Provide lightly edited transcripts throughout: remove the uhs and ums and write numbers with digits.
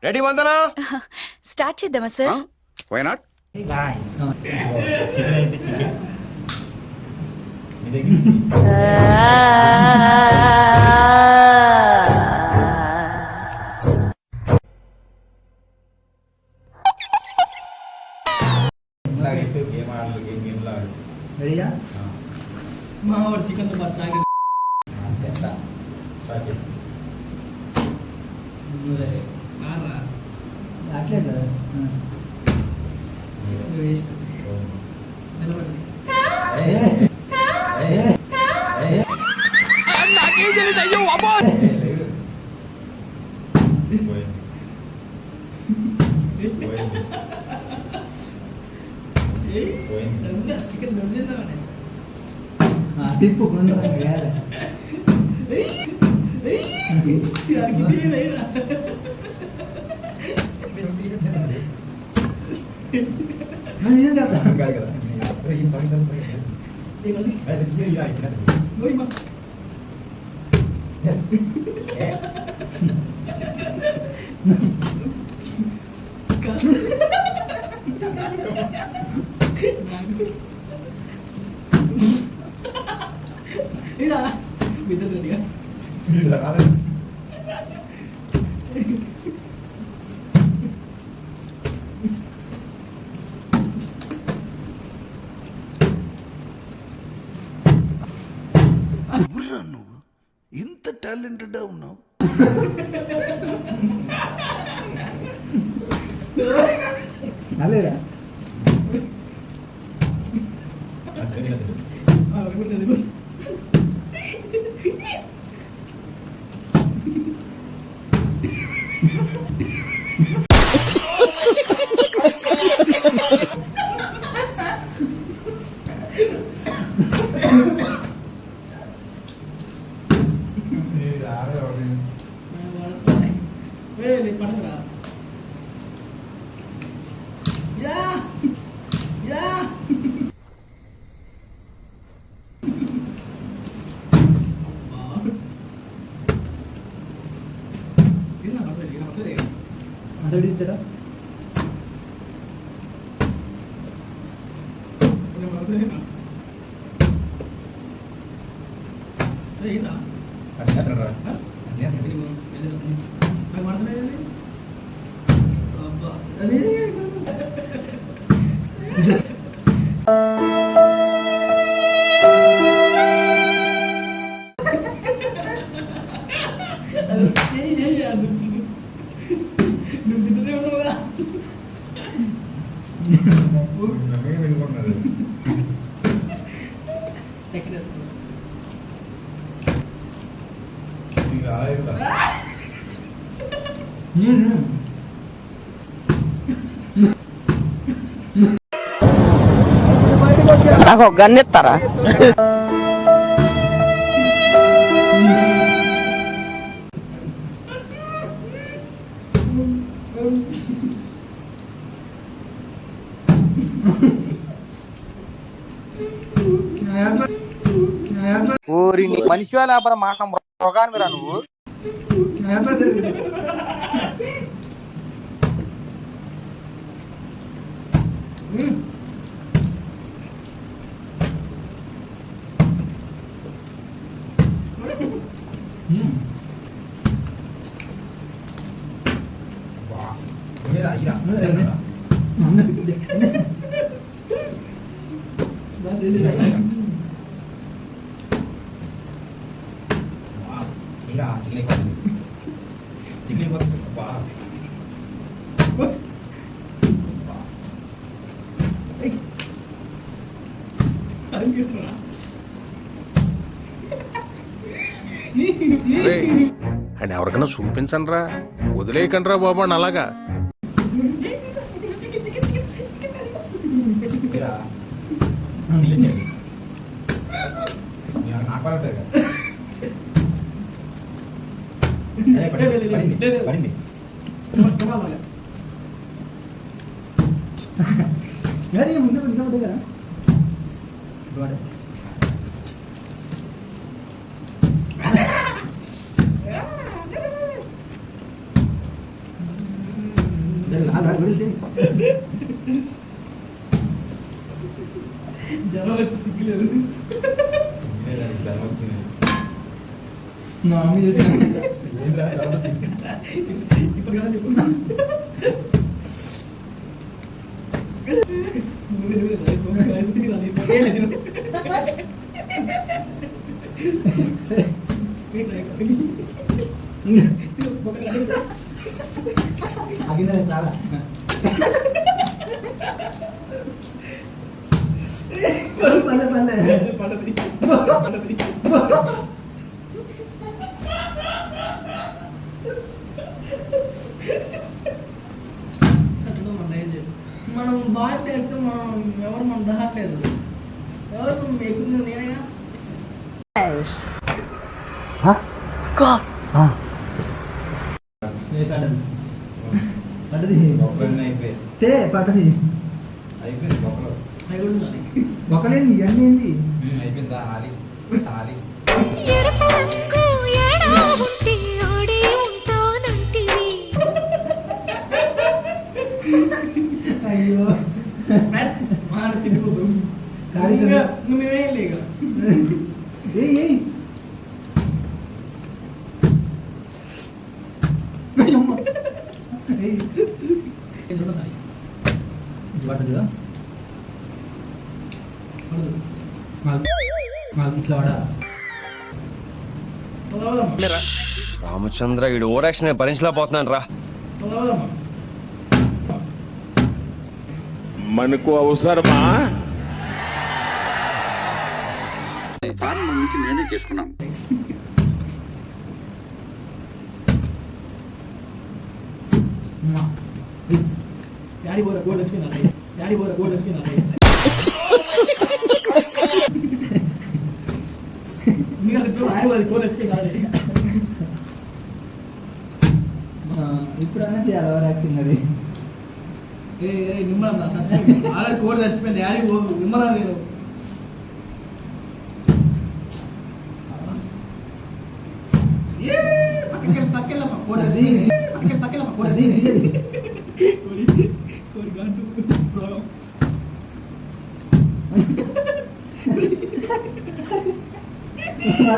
Ready Vandana? Start చేద్దామా sir? Why not? Chicken అయితే chicken game ఆడలు గేమ్లో ఆడు. రెడీయా? మా వాడు చికెన్ తో బాగా స్టార్ట్ చేయి. అట్లే కదా నిలబడి నాకేం తెలియదు, అయ్యో అమ్మో. చికెన్ దొరికిందామని తిప్పు గుండు వేయాలి. నేను కదా కాదు కదా ఏం పగిలి అది తీర ఇలా ఇదా విద్యుత్ రెడీగా నువ్వు ఇంత టాలెంటెడ్ ఉన్నావు. అలేదా పడరా యా యా అతడు ఇద్దరా నువ్వు తింటూనే ఉన్నావుగా చక్కెర వేసుకున్నా నాకు ఒక గన్ ఇస్తారా? ఊరి మనిషి లేకపోతే మాట మృగాన్ని రా నువ్వు. ఎట్లా జరిగింది అండ్ ఎవరికైనా చూపించండి రా, వదిలేయకండి రా బాబు అని అలాగా. పడింది ముందు ముందు కదా వదిలితే జ్వరం వచ్చి సిగ్గులేదు. మా మమ్మీ ఇప్పుడు కాదు చెప్పు. నువ్వు రైస్ తిని రాలేదు. అగిన చాలా పల్లె పల్లె పడది. మనం బాగా వేస్తే మనం ఎవరు మనం దాటలేదు. ఎవరు ఎక్కుతుంది నేనేగా. పడ్డది తే పడ్డది అయిపోయింది బొక్కలు అవి కూడా ఉండాలి. ఒకలేంది ఇవన్నీ ఏంది అయిపోయిందా ఆలి ఆలి అయ్యో మాట తిరుగుతూ ఖాళీ నువ్వేం లేక ఏయ్ ఏయ్ అయ్యమ్మ. ఏయ్ సాయి పడుతుంది కదా పడదు. మాకు ఇట్లా పడా చదవదమ్మా రామచంద్ర ఈడు ఓరాక్షన్ భరించలేకపోతున్నాను రా. చదవదమ్మా. మనకు అవసరమా? నేనే చేసుకున్నాను. డాడీ పోరా గోల్డ్ వచ్చిపోయినా. డాడీ పోరా గోల్డ్ వచ్చిపోయినా. గోల్డ్ వచ్చిపోయినా. ఇప్పుడైనా చేయాలి ఎవరు యాక్టింగ్ అది నిమ్మల ఆల్రెడీ కోడి చచ్చిపోయింది. డాడీ పోదు నిమ్మల నేను పక్కెళ్ళమ్మా కోడి అది పక్కెళ్ళమ్మా కోడి అది ఇది అది. కోడి గంటు రోగం.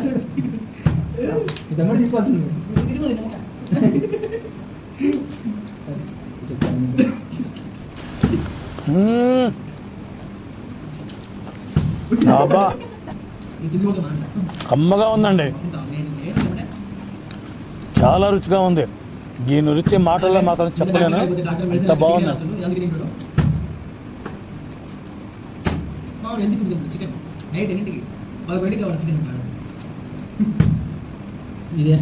చూడు. ఈ తమ్ముడు తీసుకోవాల్సింది తిరుగులే నమ్మక. చెప్తాను అబ్బా కమ్మగా ఉందండి, చాలా రుచిగా ఉంది. దీని రుచి మాటల్లో మాత్రం చెప్పలేను, అంత బాగుంది. చికెన్ నైట్ ఎన్నింటికి 11కి కావాలి చికెన్. ఇదే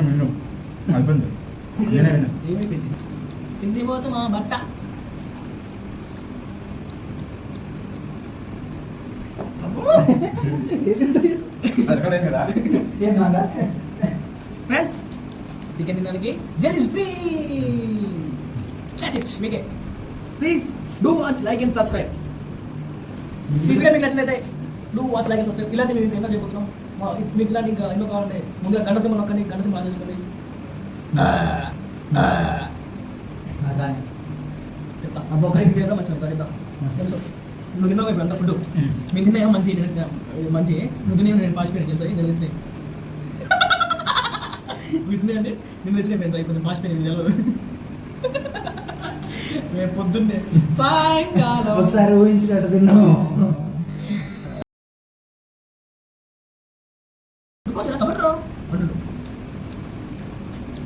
నువ్వు అయిపోయింది నేనే విన్నా ఏమైపోయింది ఇంటి పోతే మా బట్ట అదొకటే కదా ఏంటంటే ఫ్రెండ్స్ చికెన్ తినడానికి జెల్ ఫ్రీ. మీకే please do watch like and subscribe. ఈ వీడియో మీకు నచ్చినైతే do watch like and subscribe. ఇలాంటివి మేము ఎన్నో చేయబోతున్నాం. మీకు ఇలాంటి ఇంకా ఎన్నో కావాలంటే ముందుగా గంట సింబల్ నొక్కండి, గంట సింబల్ ఆన్ చేసుకోండి. చెప్తా ఒకరికి వీడియోలో మంచిగా చెప్తా. తెలుసు నువ్వు తిన్నావు ఇప్పుడు అంత ఫుడ్ మీకు తిన్నా ఏమో మంచి మంచి నువ్వు తినే నేను పాస్ పెట్టి తెలుసు నేను తెచ్చినాయి వీటిని అంటే నేను తెచ్చినాయి ఫ్రెండ్స్. అయిపోయింది పాస్ పెట్టి తెలియదు. రేపు పొద్దున్నే సాయంకాలం ఒకసారి ఊహించినట్టు తిన్నావు.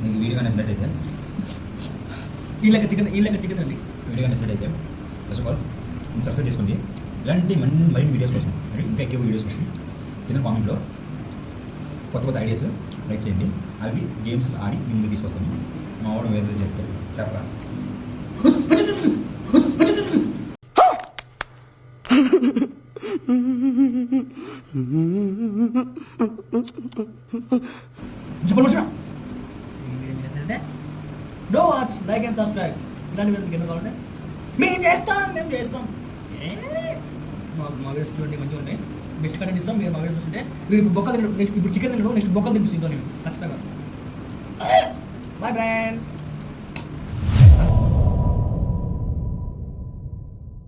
నీకు వీడియో నచ్చినట్టయితే వీళ్ళకి చికెన్ అండి. వీడియో నచ్చినట్టయితే ఫస్ట్ ఆఫ్ ఆల్ సబ్స్క్రైబ్ చేసుకోండి. ఇలాంటి మరిన్ని వీడియోస్ కోసం ఇంకా ఎక్కువ వీడియోస్ కోసం కింద కామెంట్లో కొత్త ఐడియాస్ లైక్ చేయండి. అవి గేమ్స్ ఆడి ముందుకు తీసుకొస్తాను. మా వాడు వేరే చెప్తారు చెప్పరా. Do watch like and subscribe. ఇలాంటి వీడియో మీకు ఎన్నో కావాలంటే మేము చేస్తాం మా వీడియోస్ చూడండి మంచిగా ఉంటాయి. బెస్ట్ కంటెంట్ ఇస్తాం. మీరు మా వీడియోస్ చూస్తుంటే వీడు ఇప్పుడు బొక్క తినడు, ఇప్పుడు చికెన్ తినడు, నెక్స్ట్ బొక్కలు తినిపిస్తుంటాను నేను ఖచ్చితంగా. Bye friends.